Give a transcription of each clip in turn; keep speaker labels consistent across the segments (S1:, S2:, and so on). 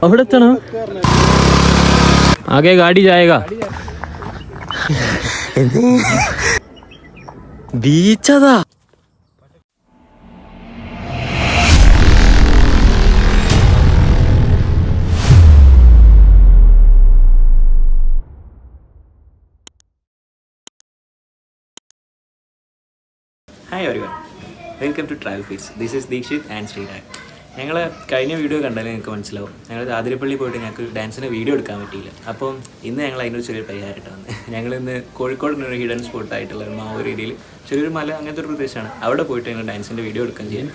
S1: അവിടെ എത്തണോ? ആകെ ഗാഡി ജായേഗാ. ബീച്ചതാ.
S2: Hi everyone, welcome to travel fees. This is Dikshit and Sreerag. ഞങ്ങൾ കഴിഞ്ഞ വീഡിയോ കണ്ടാലേ നിങ്ങൾക്ക് മനസ്സിലാവും. ഞങ്ങൾ ആതിരപ്പള്ളി പോയിട്ട് ഞങ്ങൾക്ക് ഡാൻസിന് വീഡിയോ എടുക്കാൻ പറ്റിയില്ല. അപ്പം ഇന്ന് ഞങ്ങൾ അതിനൊരു ചെറിയൊരു പരിഹാരമായിട്ടാണ് വന്നത്. ഞങ്ങളിന്ന് കോഴിക്കോട് ഒരു ഹിഡൻ സ്പോട്ടായിട്ടുള്ള മാവൂർ ഏരിയയിൽ ചെറിയൊരു മല അങ്ങനത്തെ ഒരു പ്രദേശമാണ്. അവിടെ പോയിട്ട് ഞങ്ങൾ ഡാൻസിൻ്റെ വീഡിയോ എടുക്കാൻ ചെയ്യാം.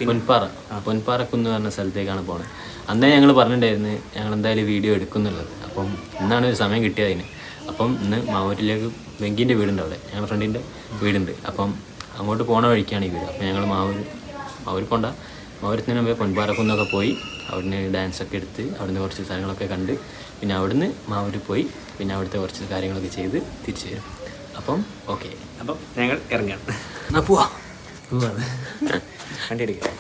S1: പൊൻപാറക്കുന്ന് പറഞ്ഞ സ്ഥലത്തേക്കാണ് പോകുന്നത്. അന്നേ ഞങ്ങൾ പറഞ്ഞിട്ടുണ്ടായിരുന്നു ഞങ്ങൾ എന്തായാലും വീഡിയോ എടുക്കുന്നുള്ളത്. അപ്പം ഇന്നാണ് ഒരു സമയം കിട്ടിയതിന്. അപ്പം ഇന്ന് മാവൂരിലേക്ക് വെങ്കിൻ്റെ വീടുണ്ട്, അവിടെ ഞങ്ങളുടെ ഫ്രണ്ടിൻ്റെ വീടുണ്ട്. അപ്പം അങ്ങോട്ട് പോണ വഴിക്കാണ് ഈ വീട്. അപ്പോൾ ഞങ്ങൾ മാവൂർ കൊണ്ട മാവൂരത്തിന് മുമ്പേ പൊൻപാറക്കുന്നൊക്കെ പോയി അവിടുന്ന് ഡാൻസൊക്കെ എടുത്ത് അവിടുന്ന് കുറച്ച് സ്ഥലങ്ങളൊക്കെ കണ്ട് പിന്നെ അവിടുന്ന് മാവൂർ പോയി പിന്നെ അവിടുത്തെ കുറച്ച് കാര്യങ്ങളൊക്കെ ചെയ്ത് തിരിച്ചു വരും. അപ്പം ഓക്കെ,
S2: അപ്പം ഞങ്ങൾ ഇറങ്ങാം.
S1: എന്നാൽ പോവാ
S2: വണ്ടി എടുക്കാം.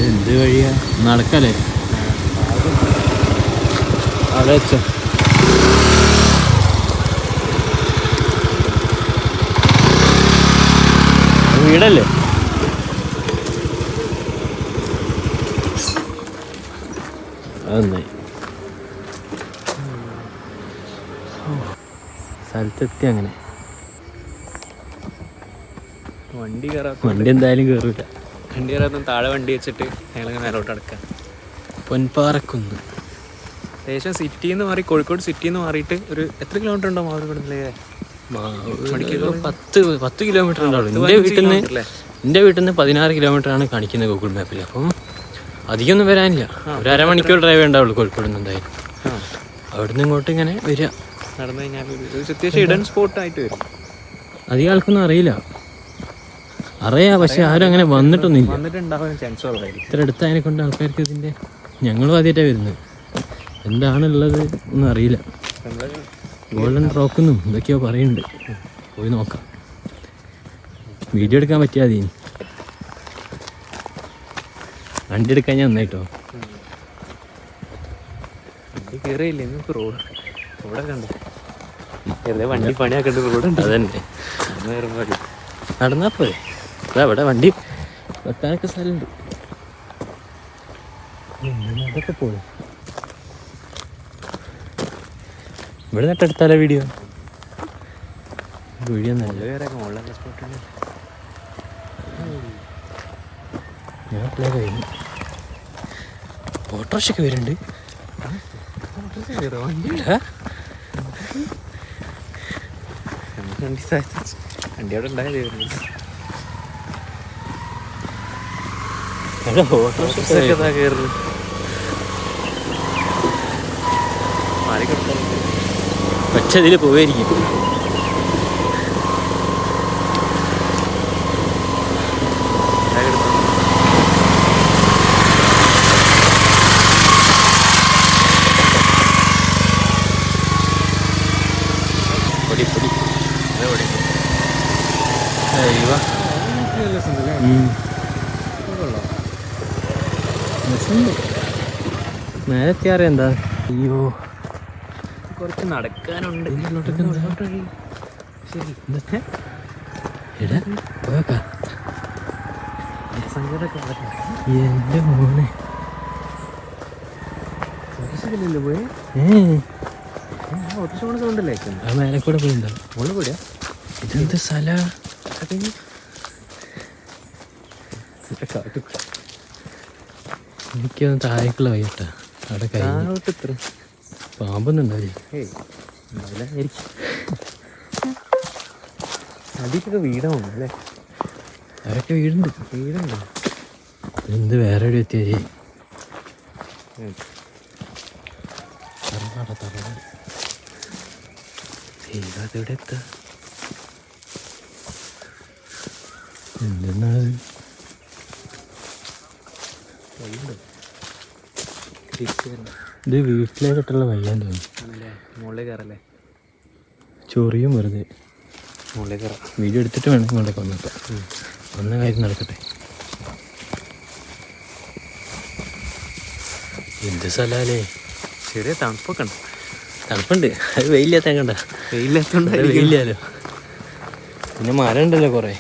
S1: എന്ത് വഴിയാ നടക്കല്ലേ? അവിടെ വെച്ചോ. വീടല്ലേ? അതൊന്നായി സ്ഥലത്തെത്തി. അങ്ങനെ വണ്ടി എന്തായാലും കയറില്ല.
S2: വണ്ടി കയറാൻ താഴെ വണ്ടി വെച്ചിട്ട് ഞങ്ങളിങ്ങനെ മേലോട്ട് അടക്കാം.
S1: പൊൻപാറക്കുന്ന്
S2: ഏകദേശം സിറ്റിയിൽ നിന്ന് മാറി കോഴിക്കോട് സിറ്റിയിൽ നിന്ന് മാറിയിട്ട് ഒരു എത്ര കിലോമീറ്റർ ഉണ്ടോ മാവൂർ ഇവിടുന്നല്ലേ?
S1: 10 കിലോമീറ്റർ ഉണ്ടാവുള്ളൂ. എൻ്റെ വീട്ടിൽ നിന്ന് 16 കിലോമീറ്ററാണ് കാണിക്കുന്നത് ഗൂഗിൾ മാപ്പിൽ. അപ്പം അധികമൊന്നും വരാനില്ല. ഒരു അരമണിക്കൂർ ഡ്രൈവേ ഉണ്ടാവുള്ളൂ കോഴിക്കോട് നിന്ന്. എന്തായാലും അവിടുന്ന് ഇങ്ങോട്ട് ഇങ്ങനെ വരിക.
S2: നടന്നു കഴിഞ്ഞാൽ അത്യാവശ്യം ഹിഡൻ സ്പോട്ടായിട്ട് വരും.
S1: അധികം ആൾക്കൊന്നും അറിയില്ല. അറിയാം, പക്ഷെ ആരും അങ്ങനെ വന്നിട്ടൊന്നുമില്ല.
S2: വന്നിട്ടുണ്ടാവാൻ ചാൻസ് ഉള്ളതായിരിക്കും.
S1: ഇത്ര അടുത്തതിനെ കൊണ്ട് ആൾക്കാർക്ക് ഇതിൻ്റെ ഞങ്ങളും ആദ്യമായിട്ടാണ് വരുന്നത്. എന്താണുള്ളത് ഒന്നും അറിയില്ല. ഗോൾഡൻ റോക്കെന്നും എന്തൊക്കെയോ പറയുന്നുണ്ട്. പോയി നോക്കാം. വീഡിയോ എടുക്കാൻ പറ്റിയാൽ മതി. വണ്ടി എടുക്കാൻ ഞാൻ നന്നായിട്ടോ.
S2: വണ്ടി കയറിയില്ല. ഇന്നിപ്പോൾ റോഡൊക്കെ കണ്ടു. വെറുതെ വണ്ടി പണിയാക്കേണ്ട റോഡുണ്ട്.
S1: അതന്നെ, നടന്നാൽ പോരെ. അതാ ഇവിടെ വണ്ടി വെക്കാനൊക്കെ സ്ഥലമുണ്ട്. അതൊക്കെ പോയി. ഇവിടെ നട്ടെടുത്താലോ വീഡിയോ? വീഡിയോ നല്ല ഞാൻ പ്ലേ കഴിഞ്ഞു. ഓട്ടോറിക്ഷയൊക്കെ വരുന്നുണ്ട്.
S2: വണ്ടി അവിടെ ഉണ്ടായത്
S1: ഒച്ചതിൽ പോയിരിക്കും. നേരത്തെ അറിയാം എന്താ. അയ്യോ,
S2: കുറച്ച് നടക്കാനുണ്ട്. ശരി,
S1: എന്റെ മോനെ
S2: പോയി സൗണ്ടല്ലേ
S1: ആ മേലെ കൂടെ പോയിണ്ടാവും.
S2: മുകളിൽ കൂടിയാ?
S1: ഇതെന്ത് സ്ഥല? എനിക്കൊന്ന് താഴേക്കുള്ള വയ്യട്ടാ. അവിടെ
S2: കഴിഞ്ഞ
S1: പാമ്പൊന്നും ഉണ്ടാവില്ല.
S2: അതിക്കൊക്കെ വീടാണ് അല്ലേ?
S1: അവരൊക്കെ വീടുണ്ടോ? എന്ത് വേറെ എവിടെ എത്തിയാൽ
S2: അതെവിടെ എത്താ
S1: എന്തെന്നാണ് ഇത് വീട്ടിലേക്കിട്ടുള്ള വയ്യാന്ന് തോന്നി.
S2: മുകളിൽ കയറല്ലേ?
S1: ചൊറിയും വെറുതെ.
S2: മുകളിൽ കയറാം.
S1: വീഡിയോ എടുത്തിട്ട് വേണം ഇങ്ങോട്ടേക്ക് വന്നപ്പോൾ വന്ന കാര്യം നടക്കട്ടെ. എന്ത് സ്ഥലല്ലേ,
S2: ചെറിയ തണുപ്പൊക്കെ ഉണ്ട്.
S1: തണുപ്പുണ്ട്, അത് വെയിലാത്ത കണ്ട.
S2: വെയിലാത്തോണ്ട്
S1: വെയിലാലോ. പിന്നെ മരം ഉണ്ടല്ലോ കുറേ.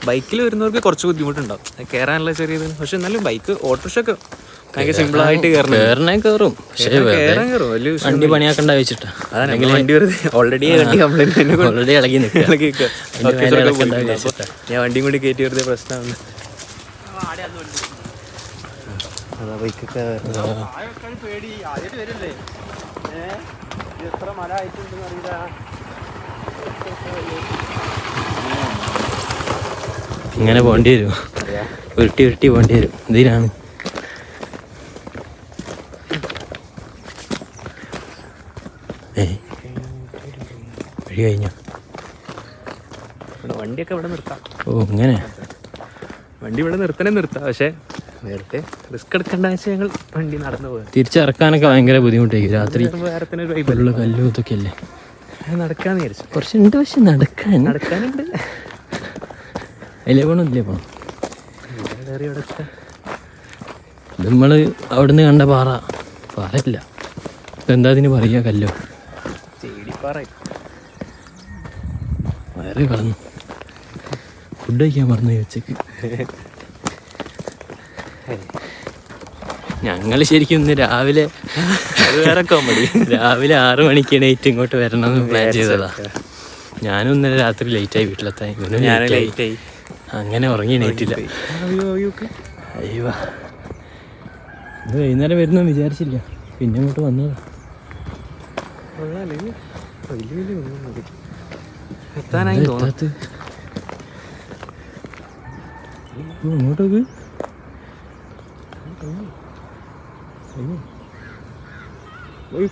S2: ബൈക്കിൽ വരുന്നവർക്ക് കുറച്ച് ബുദ്ധിമുട്ടുണ്ടാവും കയറാനുള്ള ചെറിയത്. പക്ഷെ എന്നാലും ബൈക്ക് ഓട്ടോറിക്ഷ ഒക്കെ ഭയങ്കര സിമ്പിളായിട്ട്
S1: കയറണേ കയറും. പക്ഷേ വണ്ടി പണിയാക്കണ്ട വെച്ചിട്ടാ.
S2: വണ്ടി വെറുതെ ഓൾറെഡി വണ്ടി കംപ്ലൈന്റ്
S1: ഓൾറെഡി ഇളകി നിൽക്കുക.
S2: ഞാൻ വണ്ടിയും കൂടി കയറ്റി വെറുതെ പ്രശ്നമാണ്. അതാ ബൈക്കൊക്കെ
S1: ഇങ്ങനെ പോകേണ്ടി വരും, ഉരുട്ടി ഉരുട്ടി പോകേണ്ടി വരും. ഇതിലാണ് വഴി കഴിഞ്ഞോ?
S2: വണ്ടിയൊക്കെ ഇവിടെ നിർത്താം.
S1: ഓ ഇങ്ങനെ
S2: വണ്ടി ഇവിടെ നിർത്താം. പക്ഷെ നേരത്തെ റിസ്ക് എടുക്കേണ്ട വെച്ചാൽ ഞങ്ങൾ വണ്ടി നടന്നു പോകാം.
S1: തിരിച്ചിറക്കാനൊക്കെ ഭയങ്കര ബുദ്ധിമുട്ടായിരിക്കും. രാത്രി ഉള്ള കല്ലും ഇതൊക്കെ അല്ലേ.
S2: നടക്കാന്ന് വിചാരിച്ചു.
S1: കുറച്ചുണ്ട്, പക്ഷെ
S2: നടക്കാനുണ്ട്.
S1: അതിലേ പോണില്ലേ പോണം. നമ്മള് അവിടുന്ന് കണ്ട പാറയില്ല, എന്താ അതിന് പറയാ, കല്ലോ വയറ് കളഞ്ഞു. ഫുഡ് കഴിക്കാൻ പറഞ്ഞു ഉച്ചക്ക്. ഞങ്ങൾ ശരിക്കും ഇന്ന് രാവിലെ 6 മണിക്ക് എണീറ്റ് ഇങ്ങോട്ട് വരണമെന്ന് പ്ലാൻ ചെയ്തതാ. ഞാനും ഇന്നലെ രാത്രി ലേറ്റായി വീട്ടിലെത്താൻ. ലേറ്റായി, അങ്ങനെ ഉറങ്ങി എണീറ്റില്ല. അയ്യോ, ഇത് വൈകുന്നേരം വരുന്നെന്ന് വിചാരിച്ചില്ല, പിന്നെ ഇങ്ങോട്ട് വന്നതാ. ഇങ്ങോട്ടേക്ക്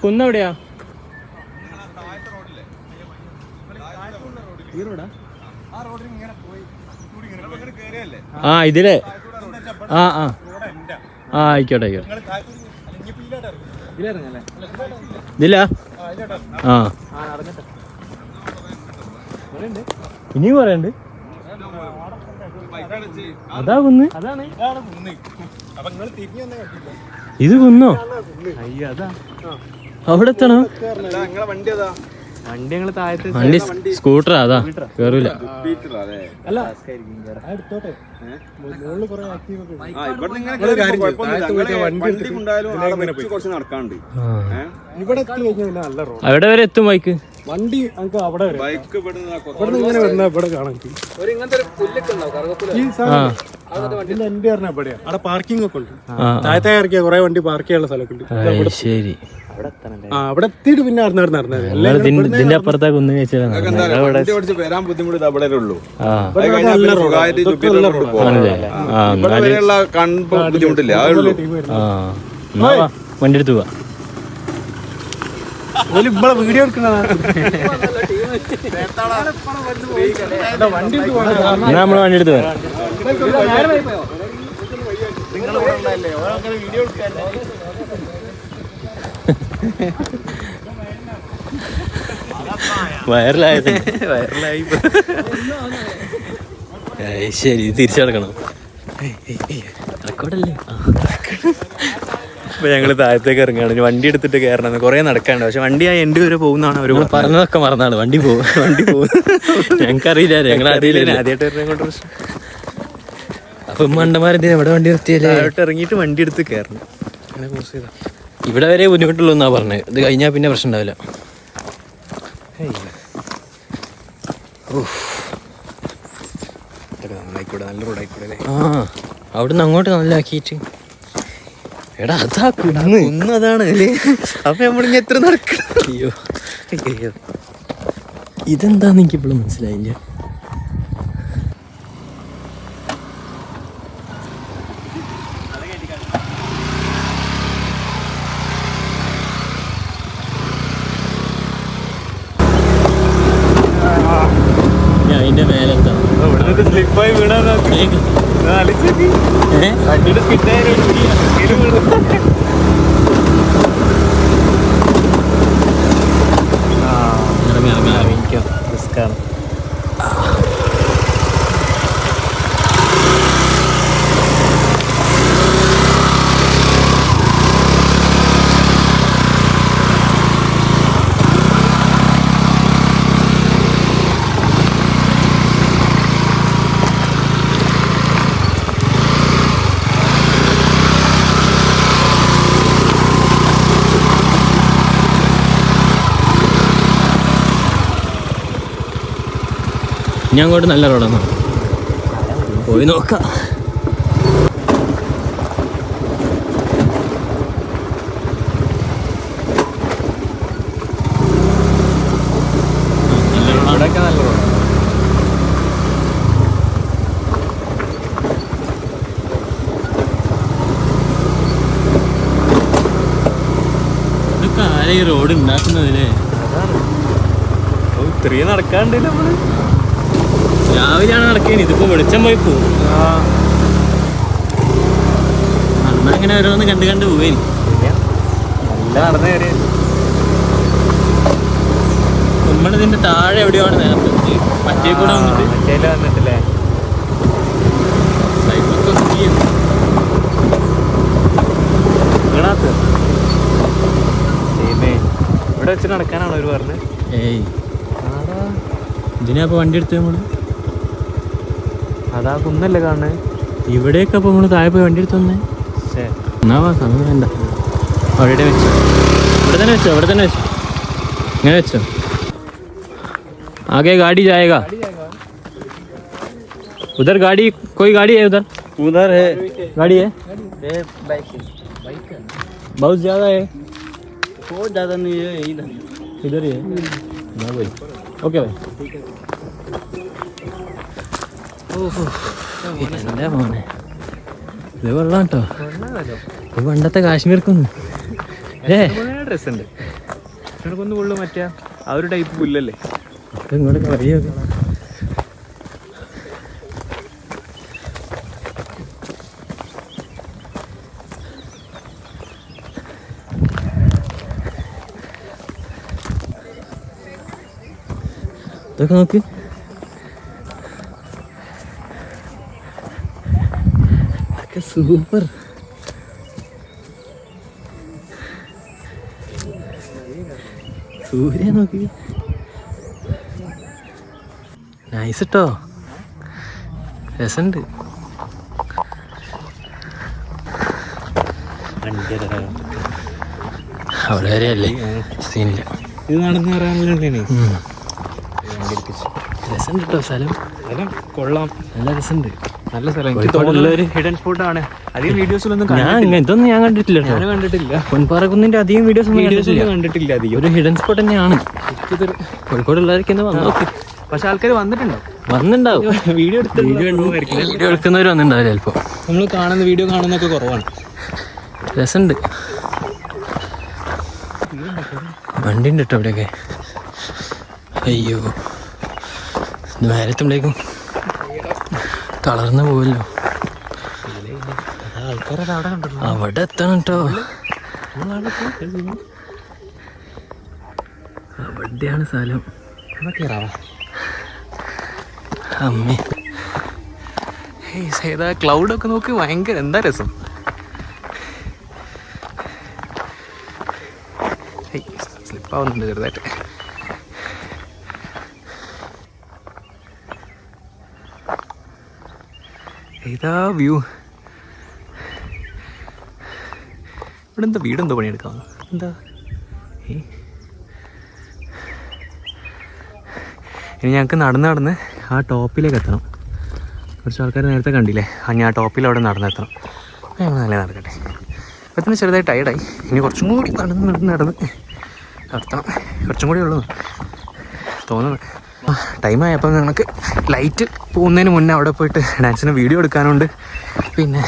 S1: കൊന്നെവിടെയാ? ആ ഇതിലെ ആ ആയിക്കോട്ടെ. ഇതില്ല. ഇനിയും പറയണ്ട്. അതാ കുന്ന്. ഇത് കുന്നോ? അവിടെ എത്തണോ?
S2: വണ്ടി ഞങ്ങള് താഴത്ത്.
S1: വണ്ടി സ്കൂട്ടറാ, അതാ കേറൂല. അവിടെ വരെ എത്തും ബൈക്ക്.
S3: വണ്ടി അവിടെ അവിടെ പാർക്കിംഗ് ഒക്കെ ഉണ്ട്. താഴത്തെ ഇറക്കിയ കുറെ വണ്ടി പാർക്ക് ചെയ്യാനുള്ള സ്ഥലമൊക്കെ ഉണ്ട്.
S1: ശരി,
S3: അവിടെ എത്തിയിട്ട് പിന്നെ
S1: ഇതിന്റെ അപ്പുറത്താ കുന്ന് വെച്ചാൽ
S4: വരാൻ ബുദ്ധിമുട്ട് അവിടെ ഉള്ളൂ. ബുദ്ധിമുട്ടില്ല.
S1: വണ്ടി എടുത്തു പോവാ.
S3: വീഡിയോ എടുക്കുന്നതാണ്.
S1: നമ്മള് വണ്ടി എടുത്ത് വരാം. വൈറലായി. ശരി, തിരിച്ചു കിടക്കണം. റെക്കോർഡല്ലേ?
S2: ഇപ്പൊ ഞങ്ങള് താഴത്തേക്ക് ഇറങ്ങുകയാണ്. വണ്ടി എടുത്തിട്ട് കയറണം. കുറെ നടക്കാണ്ട്. പക്ഷെ വണ്ടി ആ എൻഡ് വരെ പോകുന്നതാണ് അവര്
S1: പറഞ്ഞതൊക്കെ മറന്നാണ്. വണ്ടി പോകും. ഞങ്ങൾക്കറിയില്ല, ഞങ്ങളറിയില്ല,
S2: ആദ്യമായിട്ട് വരുന്നതുകൊണ്ട് പ്രശ്നം.
S1: അപ്പൊ മണ്ടന്മാരെന്തിനാ ഇവിടെ വണ്ടി നിർത്തിയല്ലേ?
S2: താഴോട്ട് ഇറങ്ങിയിട്ട് വണ്ടി എടുത്ത് കയറണം. അങ്ങനെ ക്രോസ് ചെയ്താ
S1: ഇവിടെ വരെ ബുദ്ധിമുട്ടുള്ളൂ എന്നാ പറഞ്ഞത്. ഇത് കഴിഞ്ഞാൽ പിന്നെ പ്രശ്നം ഉണ്ടാവില്ല.
S2: നല്ല റോഡായിക്കൂടെ.
S1: അവിടുന്ന് അങ്ങോട്ട് നല്ല ആക്കിയിട്ട്. എടാ അതാ
S2: കുന്നതാണ് അല്ലേ? അപ്പൊ നമ്മളിങ്ങനെ എത്ര നടക്കണം?
S1: അയ്യോ, ഇതെന്താന്ന് എനിക്കിപ്പോഴും മനസ്സിലായില്ല. അതിന്റെ മേലെത്താ
S2: സ്ലിപ്പായി വീണാ വണ്ടിയുടെ
S1: ഇറങ്ങിക്കോ റിസ്ക്കാണ്. ഇനി അങ്ങോട്ട് നല്ല റോഡാണ്, പോയി നോക്കാം.
S2: അവിടെയൊക്കെ നല്ല റോഡാണ്.
S1: ഇതൊക്കെ ആരാ ഈ റോഡ് ഉണ്ടാക്കുന്നതില്ലേ?
S2: ഇത്രയും നടക്കാണ്ട് നമ്മള്
S1: രാവിലെയാണ് നടക്കേനി, ഇതിപ്പോ വെളിച്ചം പോയി പോവും. അന്ന് അങ്ങനെ ഓരോന്ന് കണ്ട് കണ്ട് പോവേനി.
S2: നല്ല നടന്നു കയറി.
S1: നമ്മളിതിന്റെ താഴെ എവിടെയാണ് നേരത്തെ മറ്റേ കൂടെ വന്നിട്ട്
S2: മറ്റേല് വന്നിട്ടില്ലേ വീണാത്ത് ഇവിടെ വെച്ച് നടക്കാനാണോ അവര് പറഞ്ഞത്?
S1: ഏയ് ഇതിനാ ഇപ്പൊ വണ്ടി എടുത്ത് നമ്മള്
S2: അതാ കുന്നല്ലേ കാണുന്നത്.
S1: ഇവിടെയൊക്കെ അപ്പൊ നമ്മള് താഴെ പോയി വണ്ടി എടുത്ത് വന്നേ. എന്നാ സമയം വേണ്ട, അവിടെ വെച്ചോ, ഇവിടെ തന്നെ വെച്ചോ, ഇവിടെ തന്നെ വെച്ചോ, ഇങ്ങനെ വെച്ചോ. आगे गाड़ी जाएगा, उधर गाड़ी, कोई गाड़ी है उधर है, गाड़ी है, बहुत ज़्यादा है, बहुत ज़्यादा नहीं है, इधर ही है ना भाई. ओके भाई. എന്താ മോനെ ഇത് വെള്ളം കേട്ടോ, ഇത് പണ്ടത്തെ കാശ്മീർക്കൊന്നും
S2: ഡ്രസ് ഉണ്ട് കൊന്നു കൊള്ളു. മറ്റേ ആ ഒരു ടൈപ്പ് പുല്ലല്ലേ
S1: അപ്പം ഇങ്ങോട്ട് അറിയൊക്കെ. ഇതൊക്കെ നോക്ക്, ഇതൊക്കെ സൂപ്പർ. സൂര്യ നോക്കി, നൈസ് കേട്ടോ, രസമുണ്ട്. അവിടെ വരെയല്ലേ സീനില്ല.
S2: ഇത് നടന്നു പറയാനുള്ളേ
S1: രസമുണ്ട് കേട്ടോ സ്ഥലം,
S2: സ്ഥലം കൊള്ളാം,
S1: നല്ല രസമുണ്ട്,
S2: നല്ല സ്ഥലം. എനിക്ക് തോന്നുന്നത് ഒരു ഹിഡൻ സ്പോട്ടാണ്. അധികം വീഡിയോസിലൊന്നും
S1: ഇതൊന്നും ഞാൻ കണ്ടിട്ടില്ല കേട്ടോ,
S2: ഞാൻ കണ്ടിട്ടില്ല.
S1: പൊൻപാറക്കുന്നിന്റെ അധികം വീഡിയോസ്
S2: കണ്ടിട്ടില്ല അധികം.
S1: ഒരു ഹിഡൻ സ്പോട്ട് തന്നെയാണ്. കോഴിക്കോടുള്ളവർക്ക് വന്നോക്ക്,
S2: പക്ഷെ ആൾക്കാർ
S1: വന്നിട്ടുണ്ടാവും, വീഡിയോ എടുക്കുന്നവർ വന്നിട്ടുണ്ടാവില്ല ചിലപ്പോ.
S2: നമ്മൾ കാണുന്ന വീഡിയോ കാണുന്നൊക്കെ കുറവാണ്.
S1: രസമുണ്ട്, വണ്ടി ഉണ്ട് കേട്ടോ ഇവിടെയൊക്കെ. അയ്യോ നേരത്തുമ്പോഴേക്കും തളർന്നു പോവല്ലോ. അവിടെ എത്തണം കേട്ടോ, അവിടെയാണ് സ്ഥലം. അമ്മേ
S2: ഏതാ ക്ലൗഡൊക്കെ നോക്ക്, ഭയങ്കര എന്താ രസം. സ്ലിപ്പാവുന്നുണ്ട് ചെറുതായിട്ട്. ഏതാ വ്യൂ. ഇവിടെ എന്താ വീടെന്തോ പണിയെടുക്കാവുന്ന എന്താ. ഇനി ഞങ്ങൾക്ക് നടന്ന് ആ ടോപ്പിലേക്ക് എത്തണം. കുറച്ച് ആൾക്കാർ നേരത്തെ കണ്ടില്ലേ, ഞാൻ ആ ടോപ്പിൽ അവിടെ നടന്നെത്തണം. ഞങ്ങൾ നല്ല നടക്കട്ടെ. ഇപ്പം ചെറുതായി ടയർഡായി. ഇനി കുറച്ചും കൂടി നടന്ന് നടത്തണം. കുറച്ചും കൂടി ഉള്ളൂ തോന്നുന്നു. ടൈമായപ്പോൾ ഞങ്ങൾക്ക് ലൈറ്റ് പോകുന്നതിന് മുന്നേ അവിടെ പോയിട്ട് ഡാൻസിന് വീഡിയോ എടുക്കാനുണ്ട്. പിന്നെ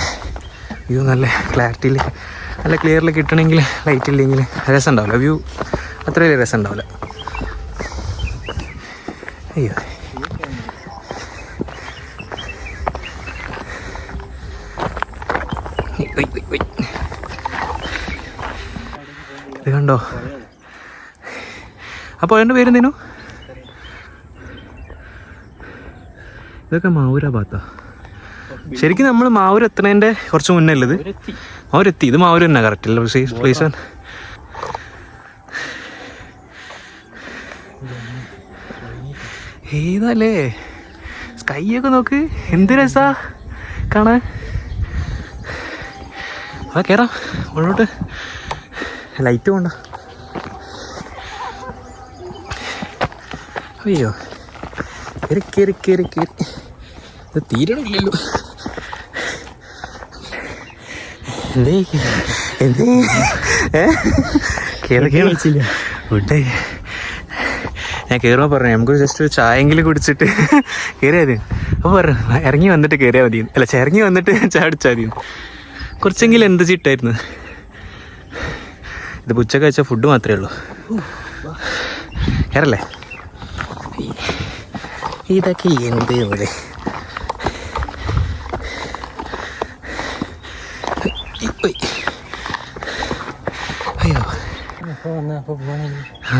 S2: വ്യൂ നല്ല ക്ലാരിറ്റിയിൽ നല്ല ക്ലിയറിൽ കിട്ടണമെങ്കിൽ ലൈറ്റ് ഇല്ലെങ്കിൽ രസം ഉണ്ടാവില്ല, വ്യൂ അത്ര വലിയ രസം ഉണ്ടാവില്ല. അയ്യോ ഇത് കണ്ടോ? അപ്പോൾ എൻ്റെ പേരെന്തേനു? ഇതൊക്കെ മാവൂര ഭാഗത്താ. ശരിക്കും നമ്മൾ മാവൂർ എത്തണതിൻ്റെ കുറച്ച് മുന്നേ ഉള്ളത്. മാവൂരെത്തി, ഇത് മാവൂർ തന്നെ കറക്റ്റ് അല്ല പ്ലേസ്. ഏതല്ലേ സ്കൈ ഒക്കെ നോക്ക്, എന്ത് രസാ കാണാൻ. ആ കയറാം ഉള്ളോട്ട്, ലൈറ്റ് കൊണ്ട. അയ്യോ കയറി കയറി കയറി കയറി, ഇത് തീരണില്ലല്ലോ. എന്തേ എന്തേ കയറി കയറിച്ചില്ല ഫുഡ്. ഞാൻ കയറുമ്പോൾ പറഞ്ഞു നമുക്ക് ജസ്റ്റ് ഒരു ചായെങ്കിലും കുടിച്ചിട്ട് കയറിയാൽ മതി. അപ്പോൾ പറഞ്ഞു ഇറങ്ങി വന്നിട്ട് കയറിയാൽ മതി, അല്ല ഇറങ്ങി വന്നിട്ട് ചാടിച്ചാൽ മതി. കുറച്ചെങ്കിലും എന്ത് ചിട്ടായിരുന്നു. ഇത് ഉച്ചക്ക് കഴിച്ച ഫുഡ് മാത്രമേ ഉള്ളൂ. കയറല്ലേ? ഇതൊക്കെ എന്ത് പോലെ. അയ്യോ ആ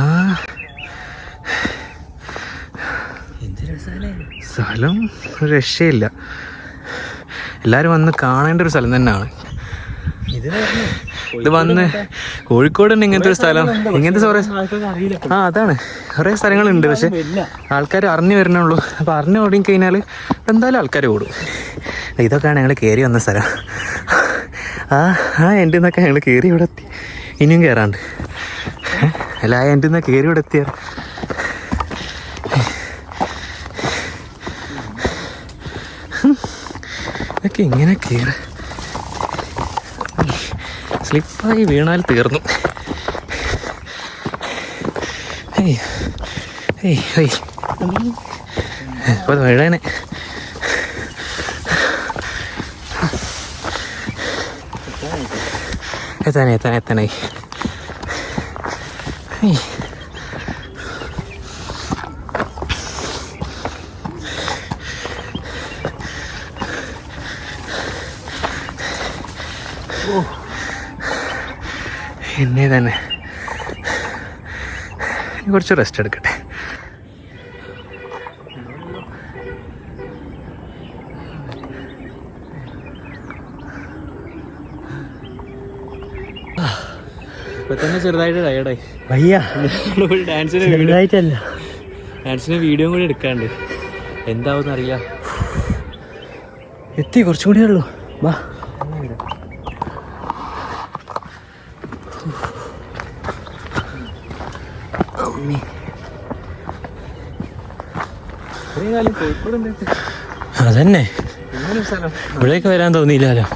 S2: സ്ഥലം ഒരു രക്ഷയില്ല. എല്ലാവരും വന്ന് കാണേണ്ട ഒരു സ്ഥലം തന്നെയാണ് ഇത്. വന്ന് കോഴിക്കോട് ഉണ്ട് ഇങ്ങനത്തെ ഒരു സ്ഥലം, ഇങ്ങനത്തെ കുറേ അതാണ് കുറേ സ്ഥലങ്ങളുണ്ട്. പക്ഷെ ആൾക്കാർ അറിഞ്ഞു വരണുള്ളൂ. അപ്പോൾ അറിഞ്ഞു തുടങ്ങിക്കഴിഞ്ഞാൽ എന്തായാലും ആൾക്കാർ ഓടും. ഇതൊക്കെയാണ് ഞങ്ങൾ കയറി വന്ന സ്ഥലം. ആ എൻ്റെ നിന്നൊക്കെ ഞങ്ങൾ കയറി ഇവിടെ എത്തി. ഇനിയും കയറാണ്ട് അല്ല, ആ എൻ്റെ നിന്ന് കയറി ഇവിടെ എത്തിയാൽ ഇതൊക്കെ ഇങ്ങനെ കയറി സ്ലിപ്പായി വീണാൽ തീർന്നു. അപ്പോൾ വീഴാനെ എത്താനായി. എന്നെ തന്നെ കുറച്ച് റെസ്റ്റ് എടുക്കട്ടെ. ഇപ്പൊ തന്നെ ചെറുതായിട്ട് ടയർഡായി. ഡാൻസിന് വീഡിയോ കൂടി എടുക്കാണ്ട് എന്താവും അറിയാം. എത്തി, കുറച്ചും കൂടിയേ ഉള്ളൂ. വാ അതന്നെ, ഇവിടേക്ക് വരാൻ തോന്നിയില്ലല്ലോ.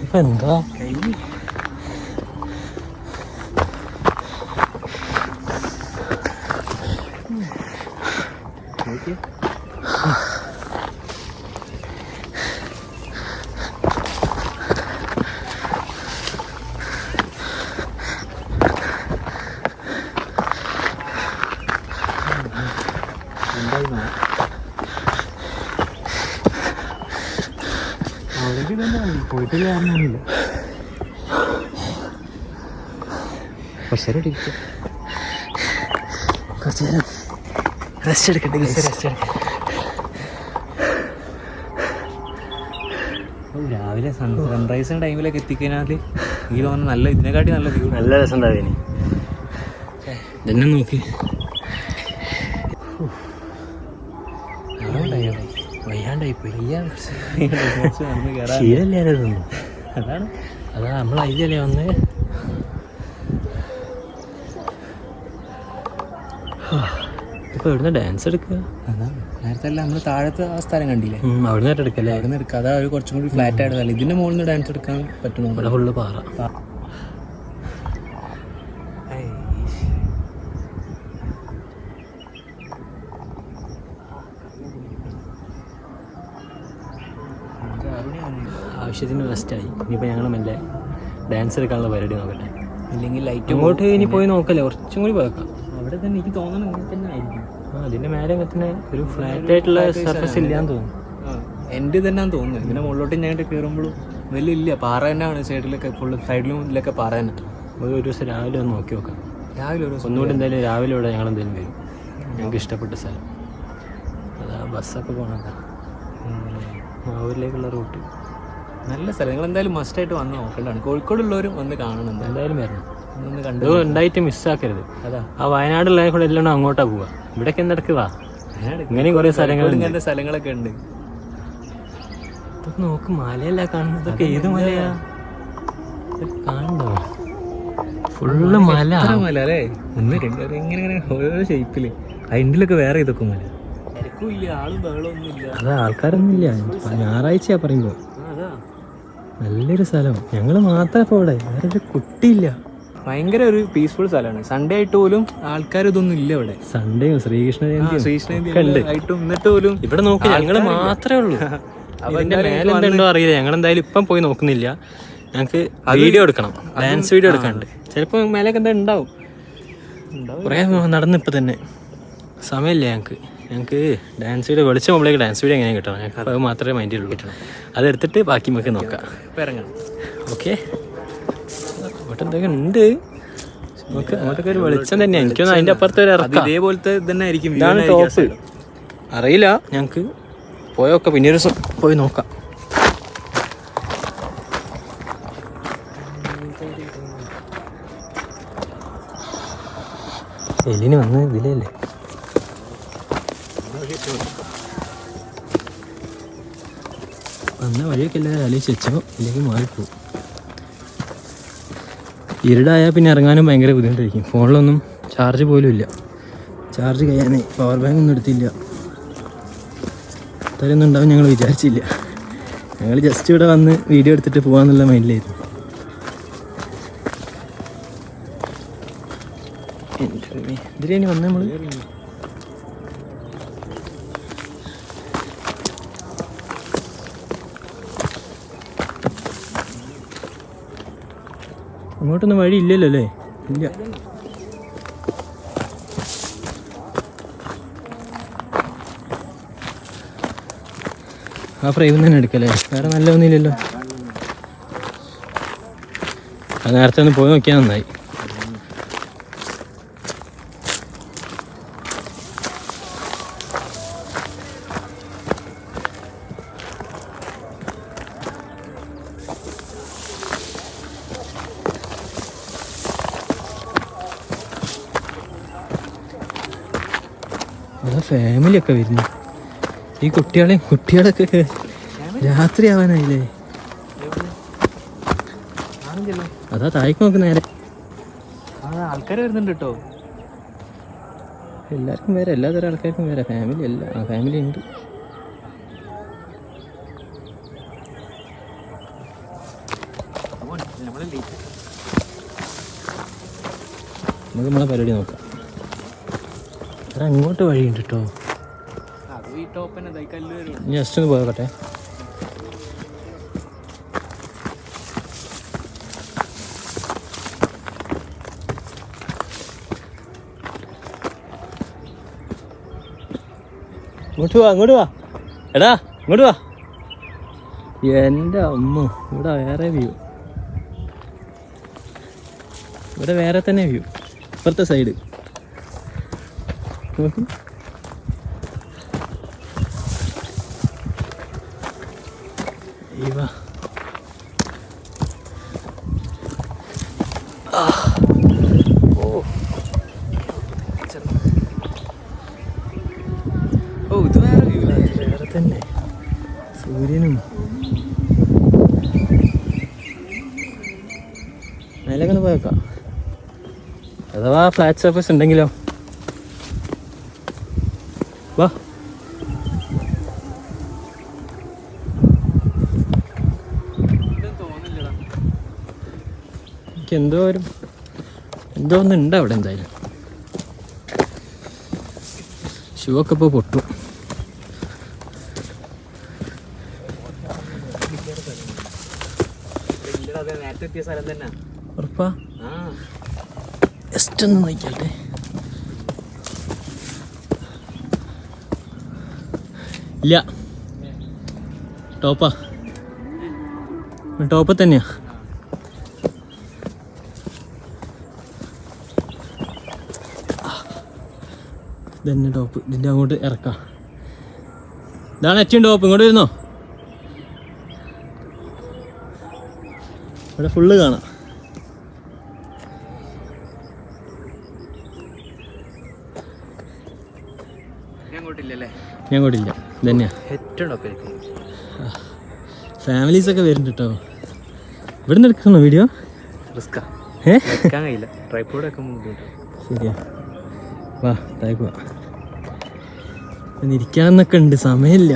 S2: ഇപ്പൊ എന്താ പോയിട്ട് കാരണമില്ല. കുറച്ച് നേരം റെസ്റ്റ് എടുക്കട്ടെ. രാവിലെ സൺറൈസിൻ്റെ ടൈമിലൊക്കെ എത്തിക്കഴിഞ്ഞാൽ എനിക്ക് തോന്നുന്നു നല്ല ഇതിനെക്കാട്ടി നല്ല വ്യൂ, നല്ല രസം ഉണ്ടാവും. ഇതെന്നെ നോക്കി വയ്യാണ്ടായിപ്പോയി. അതാണ്
S1: അതാ നമ്മൾ അതിലല്ലേ വന്ന്. ഇപ്പോൾ എവിടുന്ന് ഡാൻസ് എടുക്കുക?
S2: അതാ നേരത്തെ അല്ല നമ്മൾ താഴത്തെ ആ സ്ഥലം കണ്ടില്ലേ,
S1: അവിടെ നിന്ന് എടുക്കല്ലേ?
S2: അവിടെ നിന്ന് എടുക്കുക. അതാ ഒരു കുറച്ചും കൂടി ഫ്ലാറ്റ് ആയിട്ട് സ്ഥലം. ഇതിൻ്റെ മുകളിൽ നിന്ന് ഡാൻസ് എടുക്കാൻ പറ്റുന്നു.
S1: ഇവിടെ ഫുള്ള് പാറ. ആവശ്യത്തിന് റെസ്റ്റായി. ഇനിയിപ്പോൾ ഞങ്ങൾ മെല്ലെ ഡാൻസ് എടുക്കാനുള്ള പരിപാടി നോക്കട്ടെ.
S2: ഇല്ലെങ്കിൽ ലൈറ്റ്
S1: അങ്ങോട്ട് ഇനി പോയി നോക്കല്ലേ, കുറച്ചും കൂടി പോയേക്കാം.
S2: അവിടെ തന്നെ എനിക്ക് തോന്നുന്നത് ഇങ്ങനെ തന്നെ ആയിരിക്കും.
S1: അതിൻ്റെ മേലെ തന്നെ ഒരു ഫ്ലാറ്റ് ആയിട്ടുള്ള സർഫസ് ഇല്ലാന്ന് തോന്നുന്നു.
S2: എൻ്റെ തന്നെയാന്ന് തോന്നുന്നു. ഇതിൻ്റെ മുകളിലോട്ട് ഞങ്ങൾ കയറുമ്പോഴും വലിയ ഇല്ല, പാറ തന്നെയാണ് സൈഡിലൊക്കെ, ഫുള്ള് സൈഡിലും ഇതിലൊക്കെ പാറ തന്നെ.
S1: ഒരു ദിവസം രാവിലെ ഒന്ന് നോക്കി നോക്കാം.
S2: രാവിലെ ഒരു
S1: ഒന്നുകൂടി എന്തായാലും രാവിലെ ഇവിടെ ഞങ്ങൾ എന്തായാലും വരും. ഞങ്ങൾക്ക് ഇഷ്ടപ്പെട്ട സ്ഥലം അതാ. ബസ്സൊക്കെ പോകണം മാവൂരിലേക്കുള്ള റൂട്ട്.
S2: നല്ല സ്ഥലം. നിങ്ങൾ എന്തായാലും മസ്റ്റായിട്ട് വന്ന് നോക്കേണ്ടതാണ്. കോഴിക്കോടുള്ളവരും വന്ന് കാണണം.
S1: എന്തായാലും വരണം.
S2: ഒന്ന് കണ്ടു
S1: ഇത് ഉണ്ടായിട്ട് മിസ്സാക്കരുത്.
S2: അതാ
S1: ആ വയനാടുള്ള കൂടെ എല്ലാം അങ്ങോട്ടാ പോവുക. ഇവിടേക്ക് എന്തെടുക്ക് വാ. ഇങ്ങനെയും കുറേ സ്ഥലങ്ങൾ
S2: ഇങ്ങനത്തെ സ്ഥലങ്ങളൊക്കെ ഉണ്ട്.
S1: ഇതൊക്കെ നോക്ക്, മലയല്ല കാണുന്നത്. ഇതൊക്കെ ഏത് മലയാ കാണണ്ടോ? ഫുള്ള് മല.
S2: മല അല്ലേ? ഒന്ന് രണ്ട് ഇങ്ങനെ ഇങ്ങനെ ഓരോ ഷേപ്പില്. അതിൻ്റെലൊക്കെ വേറെ ഇതൊക്കെ മല. തിരക്കും ഇല്ല, ആളും ബഹളമൊന്നും ഇല്ല.
S1: അതാ ആൾക്കാരൊന്നും ഇല്ല. ഞായറാഴ്ചയാ പറയുമ്പോ.
S2: അതാ
S1: നല്ലൊരു സ്ഥലം. ഞങ്ങൾ മാത്രമേ ഇപ്പോൾ ഇവിടെ, വേറൊരു കുട്ടിയില്ല.
S2: ഭയങ്കര ഒരു പീസ്ഫുൾ സ്ഥലമാണ്. സൺഡേ ആയിട്ട് പോലും ആൾക്കാർ ഇതൊന്നും ഇല്ല ഇവിടെ.
S1: സൺഡേയും ശ്രീകൃഷ്ണ ജയന്തിയും
S2: ആയിട്ടും എന്നിട്ട് പോലും
S1: ഇവിടെ നോക്കി ഞങ്ങൾ മാത്രമേ ഉള്ളൂ. അതിന്റെ മേലെ എന്തുണ്ടോ അറിയില്ല. ഞങ്ങൾ എന്തായാലും ഇപ്പം പോയി നോക്കുന്നില്ല. ഞങ്ങൾക്ക് വീഡിയോ എടുക്കണം, ഡാൻസ് വീഡിയോ എടുക്കാനുണ്ട്. ചിലപ്പോൾ മേലേക്ക് എന്താ ഉണ്ടാവും. കുറേ നടന്നിപ്പോൾ തന്നെ സമയമില്ല ഞങ്ങൾക്ക് ഡാൻസ് വീഡിയോ വെളിച്ച മുകളിലേക്ക് ഡാൻസ് വീഡിയോ എങ്ങനെ കിട്ടണം. ഞങ്ങൾക്ക് അത് മാത്രമേ മൈൻഡിൽ കിട്ടണം. അതെടുത്തിട്ട് ബാക്കി നമുക്ക് നോക്കാം.
S2: ഇറങ്ങണം.
S1: ഓക്കെ, അങ്ങോട്ട് എന്തൊക്കെ ഉണ്ട് നമുക്ക്. അങ്ങോട്ടൊക്കെ ഒരു വെളിച്ചം തന്നെയാണ്. എനിക്കൊന്നും അതിൻ്റെ അപ്പുറത്ത് ഒരു ഇറക്കാം.
S2: ഇതേപോലത്തെ തന്നെ ആയിരിക്കും.
S1: ഇതാണ് ടോപ്പ്. അറിയില്ല, ഞങ്ങൾക്ക് പോയൊക്കെ പിന്നെ ഒരു ദിവസം പോയി നോക്കാം. എലിന് വന്ന് ഇതിലല്ലേ വന്ന വഴിയൊക്കെ എല്ലാവരും ആലോചിച്ച് വെച്ചോ, ഇല്ലെങ്കിൽ മാറിപ്പോവും. ഇരുടായാൽ പിന്നെ ഇറങ്ങാനും ഭയങ്കര ബുദ്ധിമുട്ടായിരിക്കും. ഫോണിലൊന്നും ചാർജ് പോലും ഇല്ല. ചാർജ് കഴിയാനേ പവർ ബാങ്ക് ഒന്നും എടുത്തില്ല. അത്രയൊന്നും ഉണ്ടാവും ഞങ്ങൾ വിചാരിച്ചില്ല. ഞങ്ങൾ ജസ്റ്റ് ഇവിടെ വന്ന് വീഡിയോ എടുത്തിട്ട് പോകാമെന്നുള്ള മൈൻഡിലായിരുന്നു. ഇതിലേനി വന്ന് നമ്മൾ അങ്ങോട്ടൊന്നും വഴി ഇല്ലല്ലോ അല്ലേ? ഇല്ല. ആ ഫ്രെയിമിൽ തന്നെ എടുക്കല്ലേ? വേറെ നല്ല ഒന്നുമില്ലല്ലോ. അത് നേരത്തെ ഒന്ന് പോയി നോക്കിയാൽ നന്നായി. അതാ ഫാമിലിയൊക്കെ വരുന്നു. ഈ കുട്ടികളൊക്കെ രാത്രി ആവാനായില്ലേ? അതാ താഴേക്ക് നോക്ക് നേരെ.
S2: ആൾക്കാർ വരുന്നുണ്ട് കേട്ടോ.
S1: എല്ലാവർക്കും വേറെ, എല്ലാതരം ആൾക്കാർക്കും വേറെ. ഫാമിലി അല്ല, ഫാമിലി ഉണ്ട്. നമുക്ക് നമ്മളെ പരിപാടി നോക്കാം. അത്ര അങ്ങോട്ട് വഴിയുണ്ട് കേട്ടോ. ജസ്റ്റ് ഒന്ന് പോകട്ടെ. അങ്ങോട്ട് വാ എടാ, ഇങ്ങോട്ട് വാ. എൻ്റെ അമ്മ, ഇവിടെ വേറെ വ്യൂ. ഇവിടെ വേറെ തന്നെ വ്യൂ. ഇപ്പുറത്തെ സൈഡ് നോക്കി.
S2: ഇത് വേറെ വ്യൂ.
S1: വേറെ തന്നെ സൂര്യനും മേലേക്ക് ഒന്ന് പോയേക്കാം. അഥവാ ഫ്ലാറ്റ് സർഫസ് ഉണ്ടെങ്കിലോ. വാ. എനിക്ക് എന്തോ ഒന്നുണ്ട് അവിടെ. എന്തായാലും ഷൂ ഒക്കെ ഇപ്പോൾ പൊട്ടും. ഉറപ്പാ? ജസ്റ്റ് ഒന്ന് നോക്കിയാട്ടെ. ഇല്ല, ടോപ്പാ, ടോപ്പ് തന്നെയാ. ഇതന്നെ ടോപ്പ്. ഇതിൻ്റെ അങ്ങോട്ട് ഇറക്കാം. ഇതാണ് ഏറ്റവും ടോപ്പ്. ഇങ്ങോട്ട് വരുന്നോ? ഇവിടെ ഫുള്ള് കാണാം. ഞാൻ അങ്ങോട്ടില്ല. ഇതന്നെയാ
S2: ഏറ്റവും ടോപ്പിലേക്ക്.
S1: ഫാമിലീസൊക്കെ വരുന്നുണ്ട് കേട്ടോ. ഇവിടെ നിന്ന് എടുക്കണോ വീഡിയോ?
S2: റിസ്ക്കാ, എടുക്കാൻ കഴിയില്ല. ട്രൈപ്പോഡ് ഒക്കെ
S1: ശരിയാ. വാ, താഴേക്ക് വാ. ഇരിക്കാന്നൊക്കെ ഉണ്ട്, സമയമില്ല.